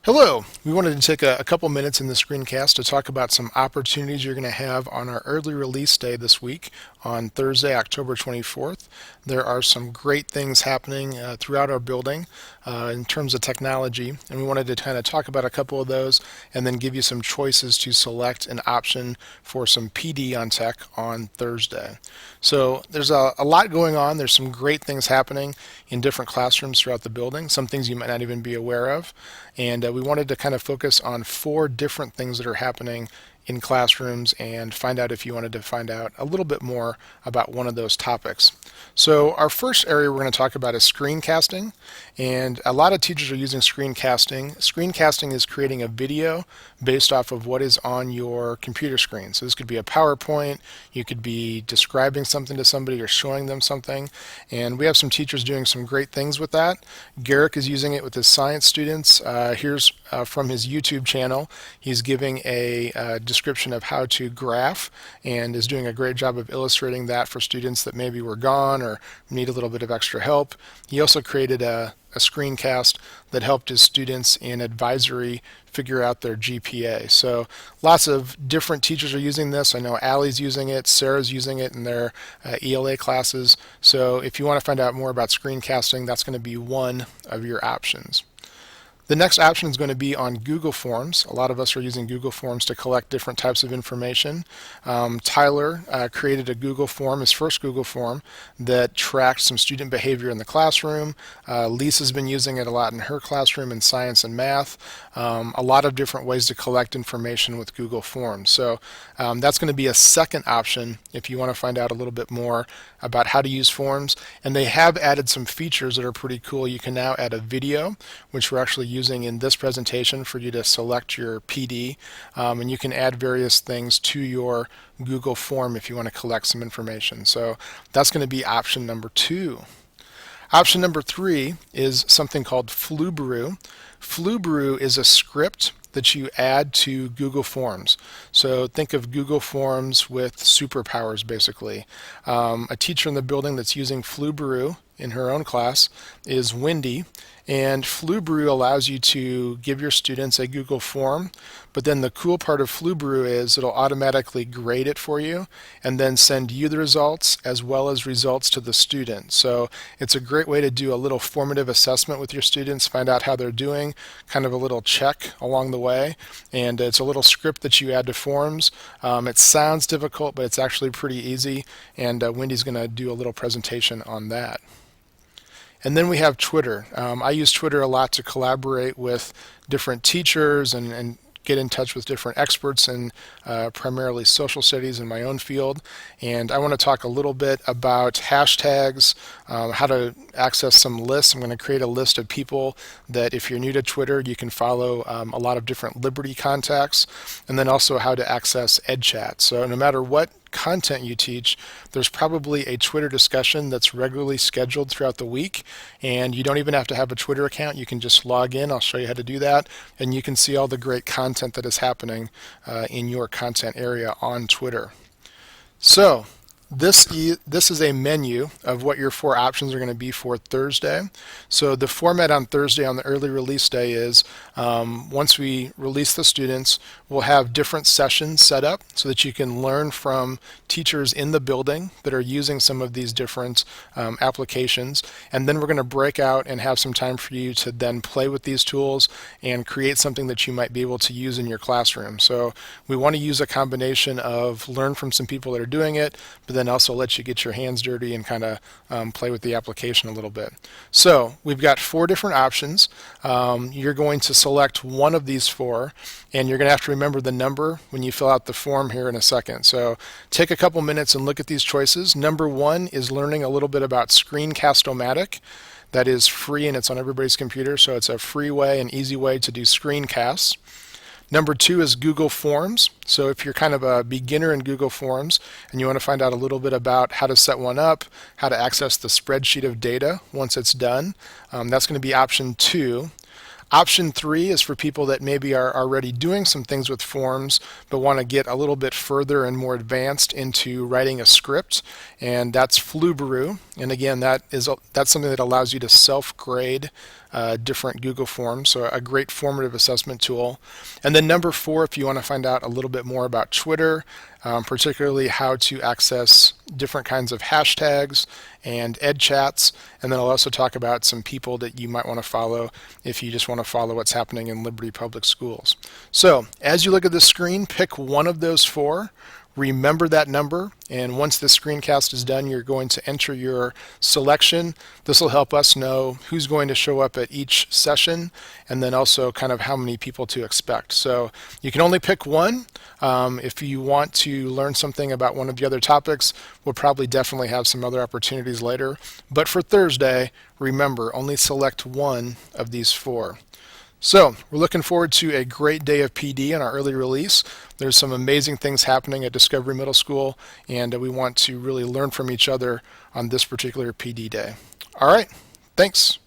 Hello! We wanted to take a couple minutes in the screencast to talk about some opportunities you're going to have on our early release day this week on Thursday, October 24th. There are some great things happening throughout our building in terms of technology, and we wanted to kind of talk about a couple of those and then give you some choices to select an option for some PD on tech on Thursday. So there's a lot going on. There's some great things happening in different classrooms throughout the building, some things you might not even be aware of. And we wanted to kind of focus on 4 different things that are happening in classrooms and find out if you wanted to find out a little bit more about one of those topics. So our first area we're going to talk about is screencasting, and a lot of teachers are using screencasting. Screencasting is creating a video based off of what is on your computer screen. So this could be a PowerPoint, you could be describing something to somebody or showing them something, and we have some teachers doing some great things with that. Garrick is using it with his science students. Here's from his YouTube channel. He's giving a description of how to graph and is doing a great job of illustrating that for students that maybe were gone or need a little bit of extra help. He also created a screencast that helped his students in advisory figure out their GPA. So lots of different teachers are using this. I know Allie's using it, Sarah's using it in their ELA classes. So if you want to find out more about screencasting, that's going to be one of your options. The next option is going to be on Google Forms. A lot of us are using Google Forms to collect different types of information. Tyler created a Google form, his first Google form, that tracked some student behavior in the classroom. Lisa's been using it a lot in her classroom in science and math. A lot of different ways to collect information with Google Forms. So that's going to be a second option if you want to find out a little bit more about how to use forms. And they have added some features that are pretty cool. You can now add a video, which we're actually using in this presentation for you to select your PD, and you can add various things to your Google form if you want to collect some information. So that's going to be option number 2. Option number 3 is something called Flubaroo. Flubaroo is a script that you add to Google Forms. So think of Google Forms with superpowers, basically. A teacher in the building that's using Flubaroo in her own class is Wendy, and Flubaroo allows you to give your students a Google form, but then the cool part of Flubaroo is it'll automatically grade it for you and then send you the results as well as results to the student. So it's a great way to do a little formative assessment with your students, find out how they're doing, kind of a little check along the way, and it's a little script that you add to forms. It sounds difficult, but it's actually pretty easy, and Wendy's going to do a little presentation on that. And then we have Twitter. I use Twitter a lot to collaborate with different teachers and get in touch with different experts in primarily social studies in my own field. And I want to talk a little bit about hashtags, how to access some lists. I'm going to create a list of people that if you're new to Twitter, you can follow a lot of different Liberty contacts, and then also how to access EdChat. So no matter what content you teach, there's probably a Twitter discussion that's regularly scheduled throughout the week, and you don't even have to have a Twitter account. You can just log in. I'll show you how to do that, and you can see all the great content that is happening in your content area on Twitter. So this is a menu of what your 4 options are going to be for Thursday. So the format on Thursday on the early release day is once we release the students, we'll have different sessions set up so that you can learn from teachers in the building that are using some of these different applications. And then we're going to break out and have some time for you to then play with these tools and create something that you might be able to use in your classroom. So we want to use a combination of learn from some people that are doing it, but then also let you get your hands dirty and kind of play with the application a little bit. So we've got 4 different options. You're going to select one of these 4, and you're going to have to remember the number when you fill out the form here in a second. So take a couple minutes and look at these choices. Number 1 is learning a little bit about Screencast-O-Matic. That is free and it's on everybody's computer, so it's a free way and easy way to do screencasts. Number 2 is Google Forms. So if you're kind of a beginner in Google Forms and you want to find out a little bit about how to set one up, how to access the spreadsheet of data once it's done, that's going to be option 2. Option 3 is for people that maybe are already doing some things with forms but want to get a little bit further and more advanced into writing a script, and that's Flubaroo. And again, that's something that allows you to self-grade different Google Forms, so a great formative assessment tool. And then number 4, if you want to find out a little bit more about Twitter, particularly how to access different kinds of hashtags and ed chats, and then I'll also talk about some people that you might want to follow if you just want to follow what's happening in Liberty Public Schools. So as you look at the screen, pick one of those 4. Remember that number, and once the screencast is done, you're going to enter your selection. This will help us know who's going to show up at each session, and then also kind of how many people to expect. So you can only pick one. If you want to learn something about one of the other topics, we'll probably definitely have some other opportunities later. But for Thursday, remember, only select one of these 4. So we're looking forward to a great day of PD in our early release. There's some amazing things happening at Discovery Middle School, and we want to really learn from each other on this particular PD day. All right, thanks.